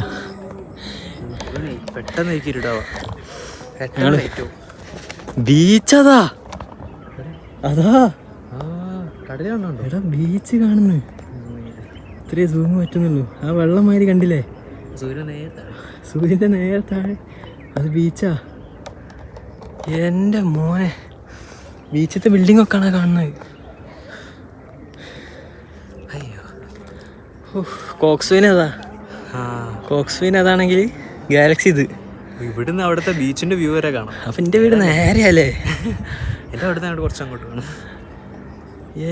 S2: പെട്ടെന്ന് ഇരുടാവാ.
S1: ബീച്ചതാ, അതാ
S2: കടലാണോ?
S1: എടാ ബീച്ച് കാണുന്നു. ഇത്രയും സൂം പറ്റുന്നുള്ളൂ. ആ വെള്ളം മാതിരി കണ്ടില്ലേ? സൂര്യൻ്റെ നേരെ താഴെ അത് ബീച്ചാ. എൻ്റെ മോനെ, ബീച്ചത്തെ ബിൽഡിംഗ് ഒക്കെയാണ് കാണുന്നത്.
S2: അയ്യോ,
S1: കോക്സ്വീൻ അതാ. കോക്സ്വീൻ അതാണെങ്കിൽ ഗാലക്സി ഇത്.
S2: ഇവിടുന്ന് അവിടുത്തെ ബീച്ചിന്റെ വ്യൂ വരെ കാണാം.
S1: അപ്പം എൻ്റെ വീട് നേരെയല്ലേ?
S2: എൻ്റെ അവിടുന്ന് അങ്ങോട്ട് കുറച്ച് അങ്ങോട്ട് കാണാം.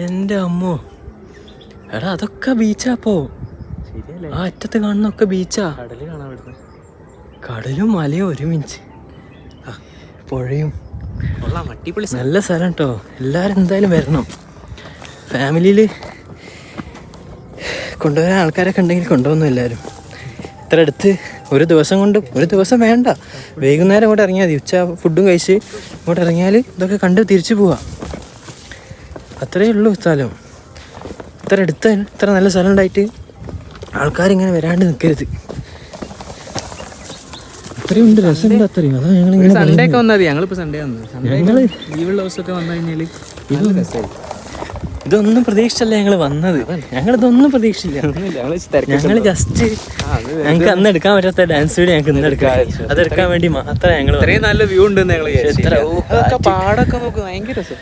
S1: എൻ്റെ അമ്മോ, എടാ അതൊക്കെ ബീച്ചാ. അപ്പോ
S2: ശരിയല്ലേ?
S1: ആ അറ്റത്ത് കാണുന്നൊക്കെ ബീച്ചാ.
S2: കടല് കാണാൻ ഇവിടുന്ന്.
S1: കടലും മലയും ഒരുമിച്ച്, പുഴയും.
S2: അടിപൊളി
S1: നല്ല സ്ഥലം കേട്ടോ. എല്ലാവരും എന്തായാലും വരണം. ഫാമിലിയിൽ കൊണ്ടുവരാൻ ആൾക്കാരൊക്കെ ഉണ്ടെങ്കിൽ കൊണ്ടുവന്നു എല്ലാവരും. ഇത്ര അടുത്ത് ഒരു ദിവസം വേണ്ട, വൈകുന്നേരം ഇങ്ങോട്ട് ഇറങ്ങിയാൽ മതി. ഉച്ച ഫുഡും കഴിച്ച് ഇങ്ങോട്ട് ഇറങ്ങിയാൽ ഇതൊക്കെ കണ്ട് തിരിച്ചു പോവാം. അത്രയേ ഉള്ളൂ സ്ഥലം. ഇത്ര അടുത്ത് ഇത്ര നല്ല സ്ഥലം ഉണ്ടായിട്ട് ആൾക്കാരിങ്ങനെ വരാണ്ട് നിൽക്കരുത്. അത്രയും ഉണ്ട്, രസമുണ്ട് അത്രയും. അതാ ഞങ്ങളിങ്ങനെ
S2: സൺഡേ ഒക്കെ വന്നാൽ മതി. ഞങ്ങളിപ്പോൾ സൺഡേ വന്നത്.
S1: ഞങ്ങൾ
S2: ലീവുള്ള ദിവസമൊക്കെ വന്നു കഴിഞ്ഞാൽ
S1: ഇതൊന്നും പ്രതീക്ഷിച്ചല്ല ഞങ്ങൾ വന്നത്. ഞങ്ങളിതൊന്നും പ്രതീക്ഷിച്ചില്ല. ഞങ്ങൾ ജസ്റ്റ് ഞങ്ങൾക്ക് അന്ന് എടുക്കാൻ പറ്റാത്ത ഡാൻസ് വീഡിയോ ഞങ്ങൾക്ക് ഇന്ന് എടുക്കാം. അതെടുക്കാൻ വേണ്ടി മാത്രമേ ഞങ്ങൾ.
S2: ഇത്രയും നല്ല വ്യൂ ഉണ്ടെന്ന് ഞങ്ങൾ പാടൊക്കെ നോക്ക്, ഭയങ്കര രസം.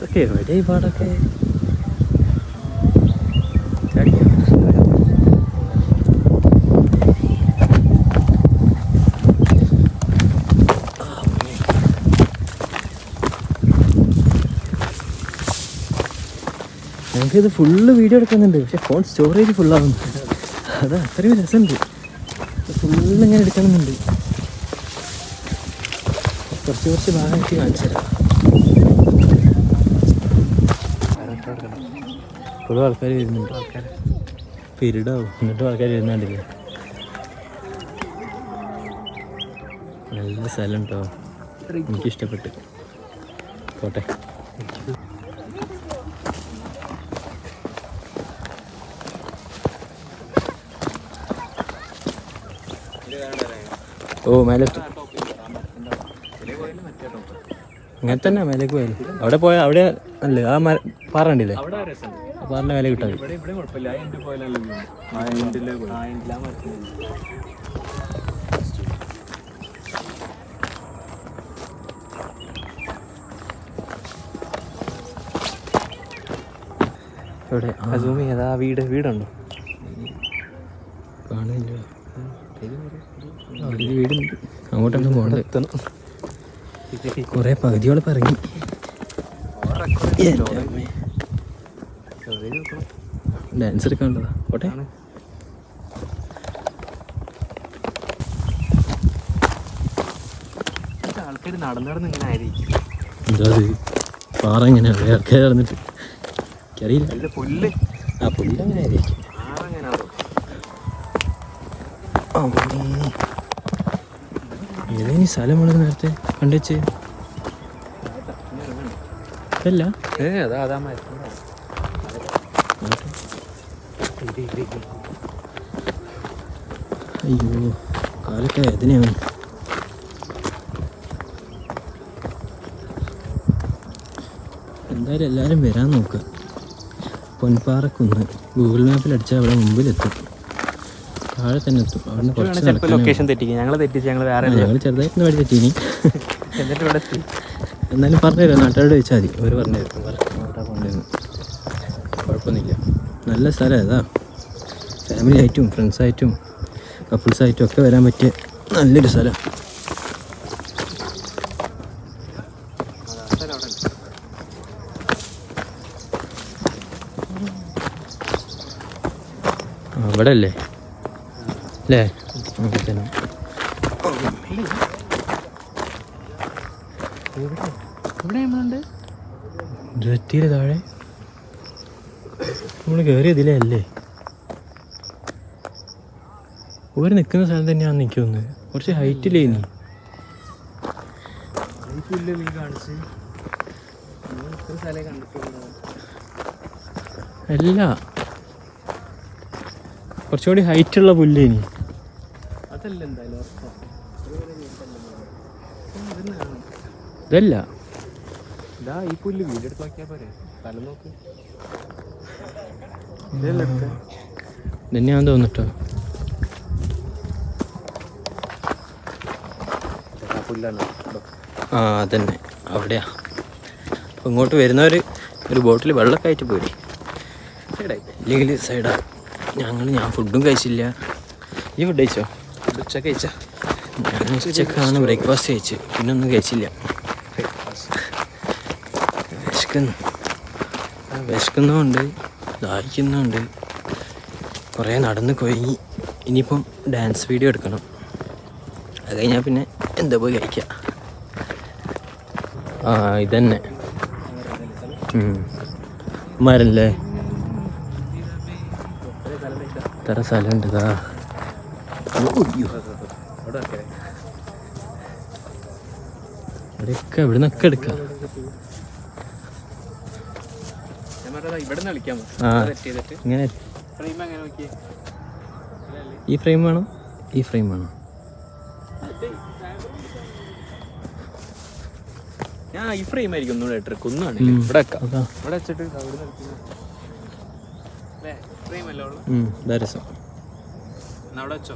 S1: ഓക്കെ, എവിടെ ഈ പാടൊക്കെ? ഞങ്ങൾക്കിത് ഫുള്ള് വീഡിയോ എടുക്കുന്നുണ്ട്, പക്ഷെ ഫോൺ സ്റ്റോറേജ് ഫുള്ളാവുന്നു. അത് അത്രയും രസമുണ്ട്. ഫുള്ള് ഇങ്ങനെ എടുക്കണമെന്നുണ്ട്. കുറച്ച് ഭാഗമായിട്ട് കാണിച്ചു തരാം. ഇപ്പോഴും ആൾക്കാർ വരുന്നുണ്ട്. ഇപ്പോൾ ഇരുടാവും, എന്നിട്ടും ആൾക്കാർ വരുന്നുണ്ടല്ലേ. നല്ല സ്ഥലം കേട്ടോ, എനിക്കിഷ്ടപ്പെട്ട്. പോട്ടെ. ഓ, മേലെ ഇങ്ങനെ തന്നെ മേലേക്ക് പോയാലും. അവിടെ പോയാൽ അവിടെ അല്ലേ ആ പാറ ഉണ്ടല്ലേ, ആ പാറിൻ്റെ മേലെ കിട്ടാൻ. എവിടെ
S2: ഏതാ വീടുണ്ടോ?
S1: കാണില്ല. അവിടെ ഒരു വീടുണ്ട്, അങ്ങോട്ടാണ് പോകേണ്ടത്. കുറേ പകുതിയോളം ഇറങ്ങി. ഡാൻസ് എടുക്കാനുള്ളതാ. പോട്ടെ.
S2: ആൾക്കാർ നടന്നിടന്ന് ഇങ്ങനെ ആയിരിക്കും.
S1: എന്താ അത് പാറ എങ്ങനെയാണ് ആൾക്കാർ നടന്നിട്ട്? എനിക്കറിയില്ല.
S2: പുല്ല്,
S1: ആ പുല്ല് അങ്ങനെ ആയിരിക്കും. ഏതേനി സ്ഥലം നമ്മൾ നേരത്തെ കണ്ടുവെച്ച്? ഇതല്ല
S2: അതാ
S1: അയ്യോ കാലൊക്കെ വേദനയാണ്. എന്തായാലും എല്ലാവരും വരാൻ നോക്കുക. പൊൻപാറക്കുന്ന് ഗൂഗിൾ മാപ്പിൽ അടിച്ചാൽ അവിടെ മുമ്പിലെത്തും, താഴെ തന്നെ എത്തും. അവിടെ കുറച്ച്
S2: ലൊക്കേഷൻ തെറ്റിക്കും, ഞങ്ങൾ തെറ്റിച്ച് ഞങ്ങൾ വേറെ
S1: ഞങ്ങൾ ചെറുതായിട്ടൊന്ന് വഴി തെറ്റീനി.
S2: എന്നിട്ട് ഇവിടെ
S1: എന്നാലും പറഞ്ഞുതരാം, നാട്ടുകാരോട് ചോദിച്ചാൽ മതി, അവർ പറഞ്ഞുതരും അവിടെ കൊണ്ടുവരുന്നു. കുഴപ്പമൊന്നുമില്ല, നല്ല സ്ഥലം ഏതാ. ഫാമിലി ആയിട്ടും ഫ്രണ്ട്സായിട്ടും കപ്പിൾസായിട്ടും ഒക്കെ വരാൻ പറ്റിയ നല്ലൊരു സ്ഥലം. ഇവിടെ അല്ലേ അല്ലേ? അങ്ങനെ തന്നെ. ഡ്രറ്റിയിൽ താഴെ നമ്മൾ കയറിയതിലേ അല്ലേ? ഓര് നിൽക്കുന്ന സ്ഥലം തന്നെയാണ് എനിക്ക് തോന്നുന്നത്. കുറച്ച് ഹൈറ്റില്ലേ നീ അല്ല, കുറച്ചുകൂടി ഹൈറ്റുള്ള പുല്ലേനി.
S2: അതല്ല എന്തായാലും
S1: ഇതല്ല,
S2: ഇതാ ഈ പുല്ല് വീഡിയോ എടുത്ത് നോക്കിയാൽ പോരെ, സ്ഥലം നോക്ക്.
S1: തന്നെയാന്ന് തോന്നിട്ടോ. ആ അതന്നെ അവിടെയാ. അപ്പോൾ ഇങ്ങോട്ട് വരുന്നവർ ഒരു ബോട്ടിൽ വെള്ളമൊക്കെ ആയിട്ട് പോരെ, ഇല്ലെങ്കിൽ സൈഡാ. ഞാൻ ഫുഡും കഴിച്ചില്ല. ഈ ഫുഡ് കഴിച്ചോ?
S2: ഉച്ചക്ക് കഴിച്ചാ?
S1: ഞാൻ ഉച്ചക്കാണ് ബ്രേക്ക്ഫാസ്റ്റ് കഴിച്ച്, പിന്നെ ഒന്നും കഴിച്ചില്ല. വിശക്കുന്നുമുണ്ട് ദാഹിക്കുന്നുമുണ്ട്. കുറേ നടന്ന് കൊയങ്ങി. ഇനിയിപ്പം ഡാൻസ് വീഡിയോ എടുക്കണം, അത് കഴിഞ്ഞാൽ പിന്നെ എന്താ പോയി കഴിക്കുക. ആ ഇതന്നെ മരല്ലേ, ഇത്ര സ്ഥലമുണ്ട്. ഇതാ ഇവിടെയൊക്കെ ഇവിടെ നിന്നൊക്കെ എടുക്കാം. ആ ഇങ്ങനെ ഈ ഫ്രെയിം വേണോ? ഈ ഫ്രെയിം വേണോ?
S2: ഞാൻ ഈ ഫ്രെയിം ആയിരിക്കും ഒന്നുകൂടെ ട്രിക്ക്. ഒന്നാണ് ഇവിടെ ഇവിടെ വെച്ചിട്ട്
S1: ഇതാ രസം.
S2: അവിടെ വെച്ചോ.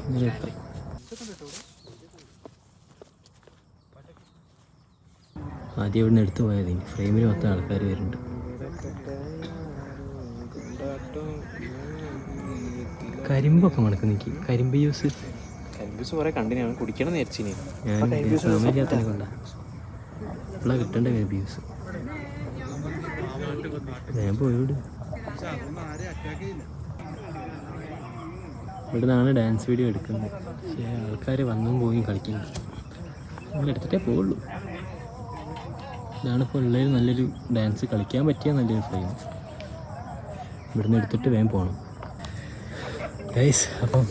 S1: ആദ്യം ഇവിടുന്ന് എടുത്തു പോയത്, ഫ്രെയിമിൽ മൊത്തം ആൾക്കാർ വരുന്നുണ്ട്. കരിമ്പൊക്കെ മണക്ക് നിൽക്കി. കരിമ്പ് ജ്യൂസ്
S2: കുറെ കണ്ടിനാണ് കുടിക്കണം നേരിച്ചിനി.
S1: ഞാൻ സമയമില്ലാത്തതിനെ കൊണ്ടാ. ഇപ്പോഴാണ് കിട്ടേണ്ട കരിമ്പ് ജ്യൂസ്. ഞാൻ പോയോട്. ഇവിടെ നിന്നാണ് ഡാൻസ് വീഡിയോ എടുക്കുന്നത്. പക്ഷേ ആൾക്കാർ വന്നും പോയി കളിക്കുന്നുണ്ട്. നമ്മൾ എടുത്തിട്ടേ പോവുള്ളൂ. ഇതാണിപ്പോൾ ഉള്ളൊരു നല്ലൊരു ഡാൻസ് കളിക്കാൻ പറ്റിയ നല്ലൊരു ഫ്രെയിം. ഇവിടുന്ന് എടുത്തിട്ട് വേഗം പോകണം ഗൈസ്. അപ്പം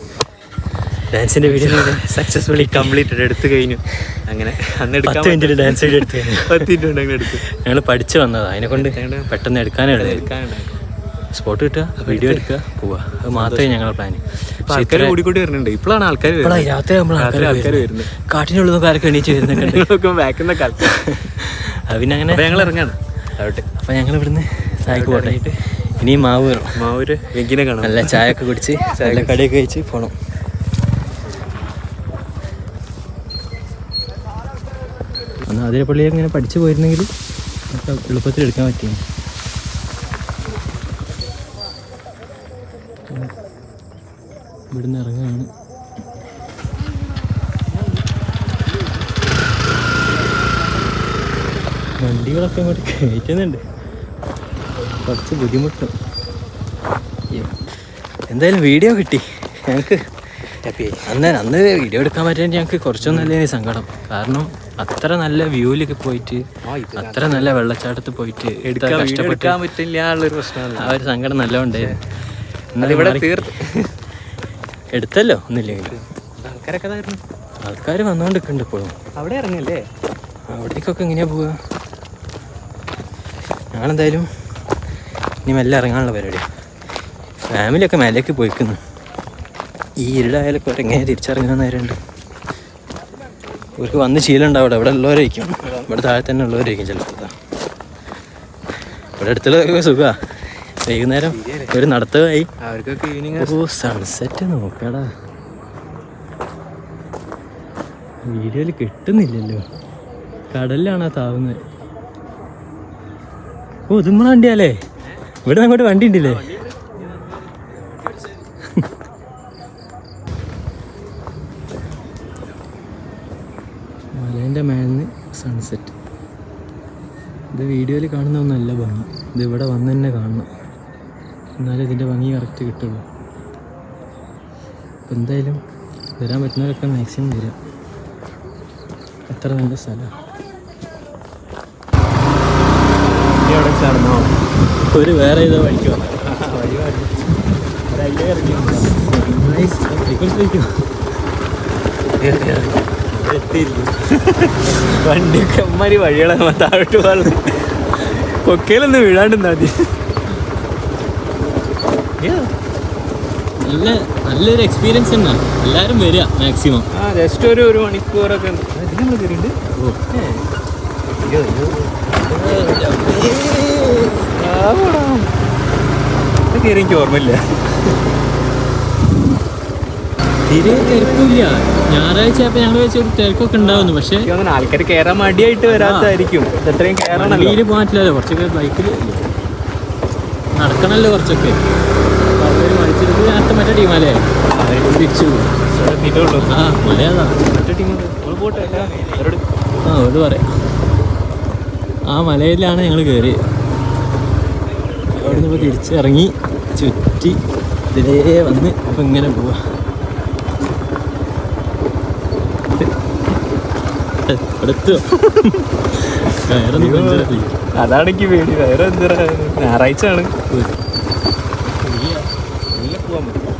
S1: ഡാൻസിൻ്റെ വീഡിയോ
S2: സക്സസ്ഫുള്ളി കംപ്ലീറ്റഡ് എടുത്തു കഴിഞ്ഞു. അങ്ങനെ അന്ന്
S1: 10 മിനിറ്റ് ഡാൻസ് വീഡിയോ എടുത്ത്
S2: 10 മിനിറ്റ് അങ്ങനെ എടുത്തു.
S1: ഞങ്ങൾ പഠിച്ചു വന്നതാണ്, അതിനെക്കൊണ്ട് പെട്ടെന്ന് എടുക്കാനുണ്ടായിരുന്നു. സ്പോട്ട് കിട്ടുക, വീഡിയോ എടുക്കുക, പോവുക, അത് മാത്രമേ ഞങ്ങളുടെ പ്ലാന്.
S2: ആൾക്കാർ കൂടിക്കൂടി വരുന്നുണ്ട്. ഇപ്പോഴാണ് ആൾക്കാർ
S1: രാത്രി ആൾക്കാർ വരുന്നത്. കാട്ടിനുള്ളിൽ ആരൊക്കെ എണീച്ച് വരുന്നുണ്ട്
S2: ബാക്കുന്ന കാലത്ത്.
S1: പിന്നെ അങ്ങനെ
S2: ഞങ്ങൾ ഇറങ്ങാണ് അവിടെ.
S1: അപ്പം ഞങ്ങൾ ഇവിടുന്ന് ചായക്ക് പോട്ടെ. ഇനി
S2: മാവൂര് വെങ്കിനെ കാണാം.
S1: നല്ല ചായയൊക്കെ കുടിച്ച് നല്ല കടിയൊക്കെ കഴിച്ച് പോകണം. അന്ന് അതിരപ്പള്ളിയൊക്കെ ഇങ്ങനെ പഠിച്ചു പോയിരുന്നെങ്കിൽ എളുപ്പത്തിൽ എടുക്കാൻ പറ്റിയ. ഇവിടുന്ന് ഇറങ്ങുകയാണ്. വണ്ടികളൊക്കെ ഇങ്ങോട്ട് കയറ്റുന്നുണ്ട്, കുറച്ച് ബുദ്ധിമുട്ടും. എന്തായാലും വീഡിയോ കിട്ടി ഞങ്ങൾക്ക്. അന്ന് വീഡിയോ എടുക്കാൻ പറ്റാൻ ഞങ്ങൾക്ക് കുറച്ചൊന്നല്ലേ സങ്കടം. കാരണം അത്ര നല്ല വ്യൂവിലൊക്കെ പോയിട്ട്, അത്ര നല്ല വെള്ളച്ചാട്ടത്തിൽ പോയിട്ട്
S2: എടുക്കാൻ പറ്റില്ല എന്നുള്ളൊരു പ്രശ്നമാണ്.
S1: ആ ഒരു സങ്കടം നല്ല ഉണ്ടായിരുന്നു.
S2: ഇവിടെ തീർത്ത്
S1: എടുത്തല്ലോ ഒന്നുമില്ലെങ്കിലും.
S2: ആൾക്കാരൊക്കെ
S1: ആൾക്കാർ വന്നുകൊണ്ടിരിക്കുന്നുണ്ട് ഇപ്പോഴും.
S2: അവിടെ ഇറങ്ങല്ലേ?
S1: അവിടേക്കൊക്കെ എങ്ങനെയാ പോവുക? ഞങ്ങളെന്തായാലും ഇനി മെല്ലെ ഇറങ്ങാനുള്ള പരിപാടിയാണ്. ഫാമിലിയൊക്കെ മേലേക്ക് പോയിക്കുന്നു. ഈ ഇരുടായാലൊക്കെ എങ്ങനെ തിരിച്ചിറങ്ങാൻ നേരമുണ്ട്. അവർക്ക് വന്ന് ശീലം ഉണ്ടാവും. ഇവിടെ ഉള്ളവരായിരിക്കും, ഇവിടെ താഴെ തന്നെ ഉള്ളവരായിരിക്കും ചിലപ്പോൾ. ഇവിടെ അടുത്തുള്ളതൊക്കെ സുഖമാണ്. വൈകുന്നേരം ഒരു നടത്തമായി.
S2: അവർക്കൊക്കെ ഈവനിങ്
S1: ഓ സൺസെറ്റ് നോക്കടാ, വീഡിയോയിൽ കിട്ടുന്നില്ലല്ലോ. കടലിലാണ് ആ താവുന്നത്. ഓ ഇത് നമ്മളെ വണ്ടിയല്ലേ? ഇവിടെ അങ്ങോട്ട് വണ്ടി ഉണ്ടല്ലേ? മലേൻ്റെ മേലിന്ന് സൺസെറ്റ്. ഇത് വീഡിയോയിൽ കാണുന്ന നല്ല ഭംഗി. ഇത് ഇവിടെ വന്ന് തന്നെ കാണണം, എന്നാലേ ഇതിൻ്റെ ഭംഗി കറക്റ്റ് കിട്ടുള്ളൂ. അപ്പം എന്തായാലും വരാൻ പറ്റുന്നവരൊക്കെ മാക്സിമം വരാം. എത്ര നല്ല സ്ഥലമാണ്.
S2: അവിടെ ചേർന്നോ
S1: ഒരു വേറെ ഏതോ വഴിക്കോ
S2: വണ്ടിയൊക്കെ അമ്മമാരി വഴികളെ താഴോട്ട് പോകാനുള്ള കൊക്കയിലൊന്ന് വീഴാണ്ടെന്നാ മതി.
S1: നല്ലൊരു എക്സ്പീരിയൻസ് തന്നെ. എല്ലാവരും വരിക മാക്സിമം.
S2: ജസ്റ്റ് ഒരു മണിക്കൂറൊക്കെ നമ്മൾ കയറിയുണ്ട്. കയറി എനിക്ക് ഓർമ്മയില്ല.
S1: തീരെ തിരക്കില്ല. ഞായറാഴ്ച ആയപ്പോൾ ഞങ്ങൾ വെച്ച ഒരു തിരക്കൊക്കെ ഉണ്ടാവുന്നു. പക്ഷേ
S2: ആൾക്കാർ കയറാൻ മടിയായിട്ട് വരാത്തായിരിക്കും. എത്രയും കയറണം.
S1: വണ്ടിയിൽ പോകാൻ പറ്റില്ലല്ലോ, കുറച്ചൊക്കെ ബൈക്കിൽ നടക്കണമല്ലോ കുറച്ചൊക്കെ. അവർ മത്സരത്തിൽ നേരത്തെ മറ്റേ ടീമല്ലേ തിരിച്ചു
S2: എത്തിയിട്ടുള്ളൂ.
S1: ആ മലയാളാ
S2: മറ്റേ ടീം പോട്ടെ.
S1: ആ അവരോട് പറയാം. ആ മലയിലാണ് ഞങ്ങൾ കയറി. അവിടെ നിന്ന് ഇപ്പോൾ തിരിച്ചിറങ്ങി ചുറ്റി ഇതിലേ വന്ന് ഇപ്പം ഇങ്ങനെ പോവാ. അടുത്തോ കയറൊന്നും
S2: അതാണ് എനിക്ക് പേടി. വേറെ എന്താ ഞായറാഴ്ച ആണ് പോകാൻ പറ്റും.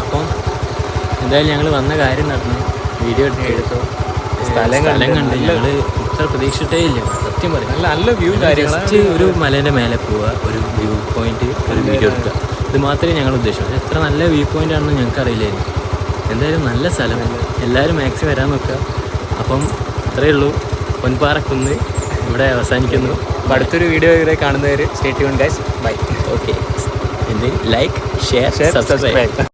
S1: അപ്പം എന്തായാലും ഞങ്ങൾ വന്ന കാര്യം നടന്നു, വീഡിയോ എടുത്തു. സ്ഥലം കണ്ട് ഞങ്ങൾ ഇത്ര പ്രതീക്ഷിച്ചിട്ടേ ഇല്ല സത്യം പറയും.
S2: നല്ല വ്യൂ
S1: ജസ്റ്റ് ഒരു മലേൻ്റെ മേലെ പോവുക, ഒരു വ്യൂ പോയിന്റ് ഒരു വീഡിയോ എടുക്കുക, ഇത് മാത്രമേ ഞങ്ങൾ ഉദ്ദേശിച്ചു. പക്ഷേ എത്ര നല്ല വ്യൂ പോയിന്റ് ആണെന്ന് ഞങ്ങൾക്ക് അറിയില്ലായിരുന്നു. എന്തായാലും നല്ല സ്ഥലം, എല്ലാവരും മാക്സിമം വരാൻ നോക്കുക. അപ്പം ഇത്രയേ ഉള്ളൂ. പൊൻപാറക്കുന്ന് ഇവിടെ അവസാനിക്കുന്നു.
S2: അടുത്തൊരു വീഡിയോ ഇവിടെ കാണുന്നവർ stay tuned guys. Bye.
S1: Okay, like share subscribe.